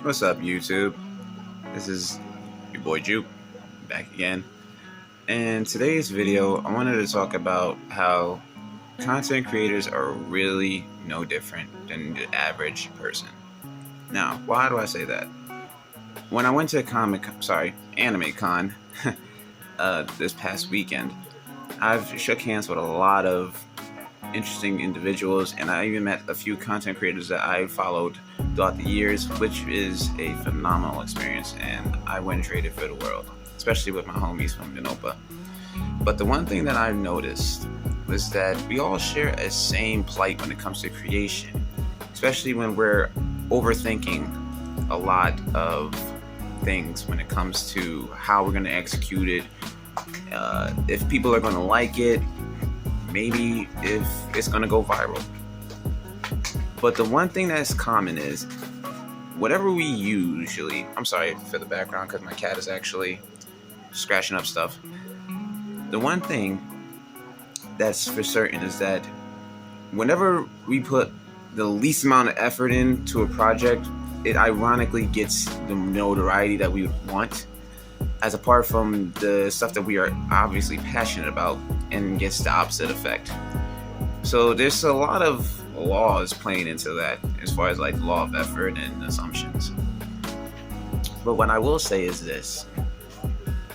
What's up, YouTube? This is your boy Juke back again. And today's video, I wanted to talk about how content creators are really no different than the average person. Now, why do I say that? When I went to Anime Con this past weekend, I've shook hands with a lot of interesting individuals, and I even met a few content creators that I followed throughout the years, which is a phenomenal experience, and I wouldn't trade it for the world, especially with my homies from Minopa. But the one thing that I've noticed was that we all share a same plight when it comes to creation, especially when we're overthinking a lot of things when it comes to how we're going to execute it, if people are going to like it, maybe if it's going to go viral. But the one thing that's common is whatever we usually, I'm sorry for the background because my cat is actually scratching up stuff. The one thing that's for certain is that whenever we put the least amount of effort into a project, it ironically gets the notoriety that we want, as apart from the stuff that we are obviously passionate about, and gets the opposite effect. So there's a lot of laws playing into that as far as like law of effort and assumptions. But what I will say is this: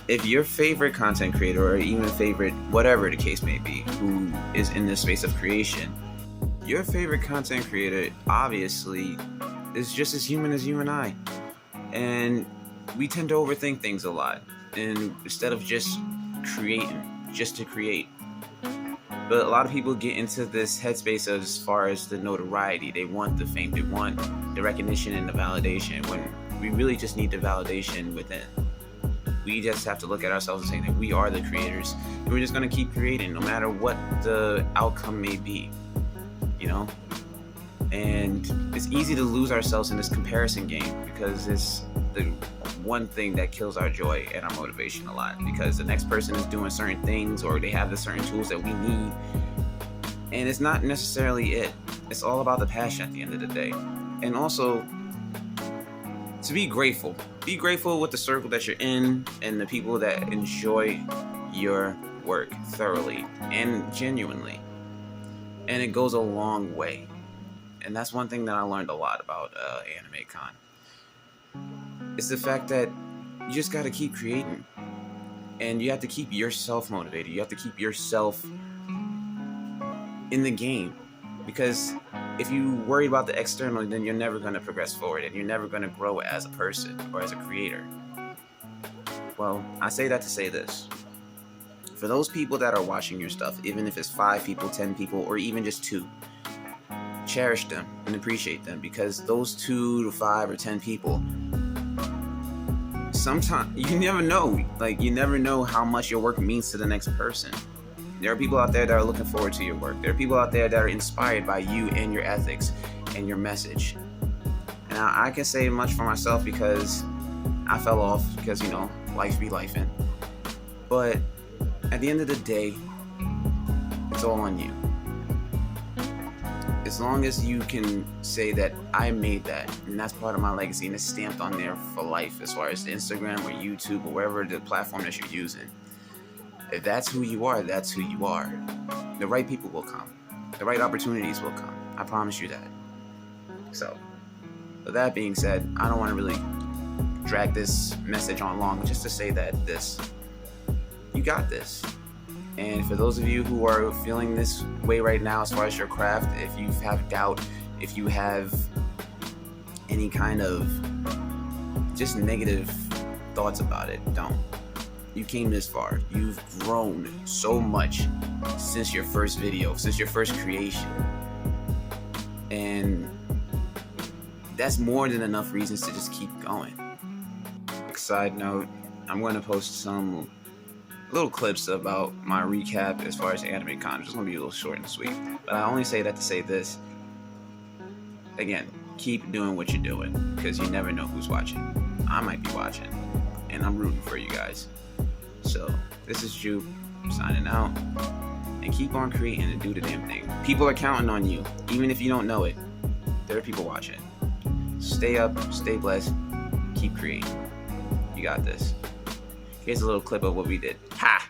if your favorite content creator, or even favorite, whatever the case may be, who is in this space of creation, your favorite content creator obviously is just as human as you and I. And we tend to overthink things a lot, and instead of just creating just to create. But a lot of people get into this headspace as far as the notoriety. They want the fame, they want the recognition and the validation, when we really just need the validation within. We just have to look at ourselves and say that we are the creators, and we're just going to keep creating no matter what the outcome may be, you know? And it's easy to lose ourselves in this comparison game, because it's the one thing that kills our joy and our motivation a lot, because the next person is doing certain things, or they have the certain tools that we need, and it's not necessarily it. It's all about the passion at the end of the day. And also to be grateful with the circle that you're in and the people that enjoy your work thoroughly and genuinely, and it goes a long way. And that's one thing that I learned a lot about Anime Con. It's the fact that you just got to keep creating, and you have to keep yourself motivated. You have to keep yourself in the game, because if you worry about the external, then you're never going to progress forward, and you're never going to grow as a person or as a creator. Well, I say that to say this: for those people that are watching your stuff, even if it's 5 people, 10 people, or even just 2, cherish them and appreciate them, because those 2 to 5 or 10 people, sometimes you never know. Like, you never know how much your work means to the next person. There are people out there that are looking forward to your work. There are people out there that are inspired by you and your ethics and your message. And I can say much for myself, because I fell off because, you know, life be lifing. But at the end of the day, it's all on you. As long as you can say that I made that, and that's part of my legacy, and it's stamped on there for life, as far as Instagram or YouTube or wherever the platform that you're using. If that's who you are, that's who you are. The right people will come. The right opportunities will come. I promise you that. So, with that being said, I don't want to really drag this message on long, just to say that you got this. And for those of you who are feeling this way right now as far as your craft, if you have doubt, if you have any kind of just negative thoughts about it, don't. You came this far. You've grown so much since your first video, since your first creation. And that's more than enough reasons to just keep going. Side note, I'm going to post some little clips about my recap as far as Anime Con. It's just going to be a little short and sweet. But I only say that to say this. Again, keep doing what you're doing, because you never know who's watching. I might be watching, and I'm rooting for you guys. So, this is Juke, signing out. And keep on creating and do the damn thing. People are counting on you, even if you don't know it. There are people watching. stay up, stay blessed, keep creating. You got this. Here's a little clip of what we did. Ha!